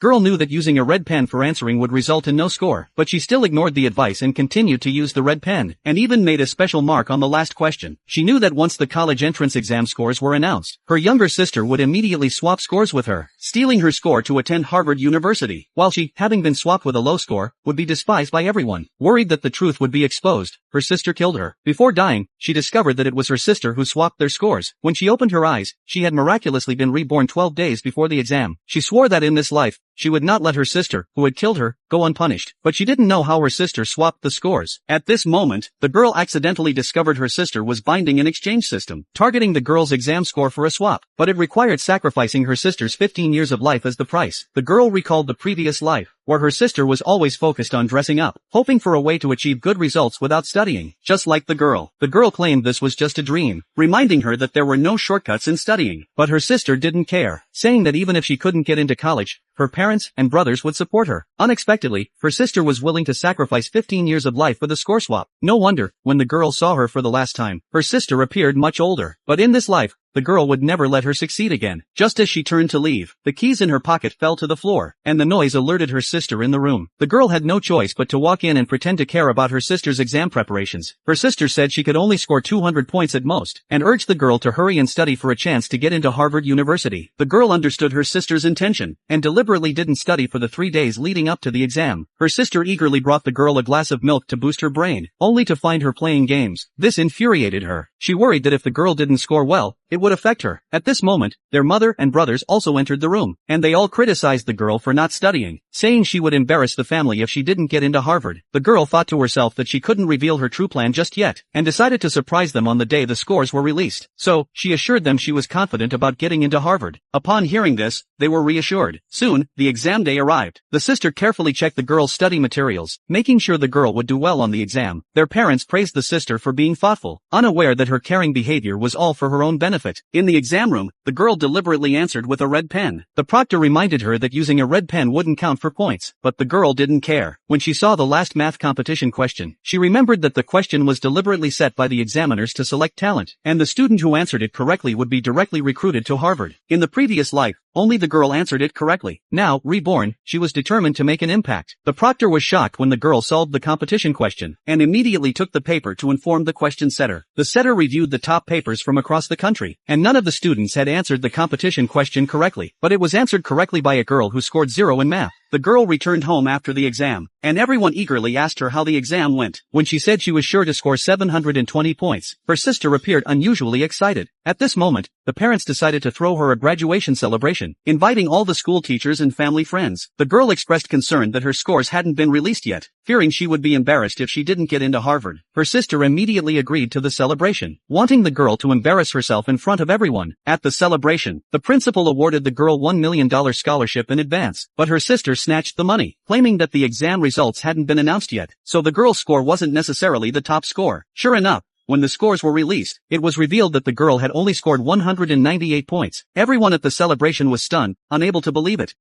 Girl knew that using a red pen for answering would result in no score, but she still ignored the advice and continued to use the red pen, and even made a special mark on the last question. She knew that once the college entrance exam scores were announced, her younger sister would immediately swap scores with her, stealing her score to attend Harvard University, while she, having been swapped with a low score, would be despised by everyone. Worried that the truth would be exposed, her sister killed her. Before dying, she discovered that it was her sister who swapped their scores. When she opened her eyes, she had miraculously been reborn 12 days before the exam. She swore that in this life, she would not let her sister, who had killed her, go unpunished. But she didn't know how her sister swapped the scores. At this moment, the girl accidentally discovered her sister was binding an exchange system, targeting the girl's exam score for a swap. But it required sacrificing her sister's 15 years of life as the price. The girl recalled the previous life, where her sister was always focused on dressing up, hoping for a way to achieve good results without studying, just like the girl. The girl claimed this was just a dream, reminding her that there were no shortcuts in studying. But her sister didn't care, saying that even if she couldn't get into college, her parents and brothers would support her. Unexpectedly, her sister was willing to sacrifice 15 years of life for the score swap. No wonder, when the girl saw her for the last time, her sister appeared much older. But in this life, the girl would never let her succeed again. Just as she turned to leave, the keys in her pocket fell to the floor, and the noise alerted her sister in the room. The girl had no choice but to walk in and pretend to care about her sister's exam preparations. Her sister said she could only score 200 points at most, and urged the girl to hurry and study for a chance to get into Harvard University. The girl understood her sister's intention, and deliberately didn't study for the 3 days leading up to the exam. Her sister eagerly brought the girl a glass of milk to boost her brain, only to find her playing games. This infuriated her. She worried that if the girl didn't score well, it would affect her. At this moment, their mother and brothers also entered the room, and they all criticized the girl for not studying, saying she would embarrass the family if she didn't get into Harvard. The girl thought to herself that she couldn't reveal her true plan just yet, and decided to surprise them on the day the scores were released. So, she assured them she was confident about getting into Harvard. Upon hearing this, they were reassured. Soon, the exam day arrived. The sister carefully checked the girl's study materials, making sure the girl would do well on the exam. Their parents praised the sister for being thoughtful, unaware that her caring behavior was all for her own benefit. In the exam room, the girl deliberately answered with a red pen. The proctor reminded her that using a red pen wouldn't count for points, but the girl didn't care. When she saw the last math competition question, she remembered that the question was deliberately set by the examiners to select talent, and the student who answered it correctly would be directly recruited to Harvard. In the previous life, only the girl answered it correctly. Now, reborn, she was determined to make an impact. The proctor was shocked when the girl solved the competition question, and immediately took the paper to inform the question setter. The setter reviewed the top papers from across the country, and none of the students had answered the competition question correctly, but it was answered correctly by a girl who scored 0 in math. The girl returned home after the exam, and everyone eagerly asked her how the exam went. When she said she was sure to score 720 points, her sister appeared unusually excited. At this moment, the parents decided to throw her a graduation celebration, inviting all the school teachers and family friends. The girl expressed concern that her scores hadn't been released yet, fearing she would be embarrassed if she didn't get into Harvard. Her sister immediately agreed to the celebration, wanting the girl to embarrass herself in front of everyone. At the celebration, the principal awarded the girl $1 million scholarship in advance, but her sister snatched the money, claiming that the exam results hadn't been announced yet, so the girl's score wasn't necessarily the top score. Sure enough, when the scores were released, it was revealed that the girl had only scored 198 points. Everyone at the celebration was stunned, unable to believe it.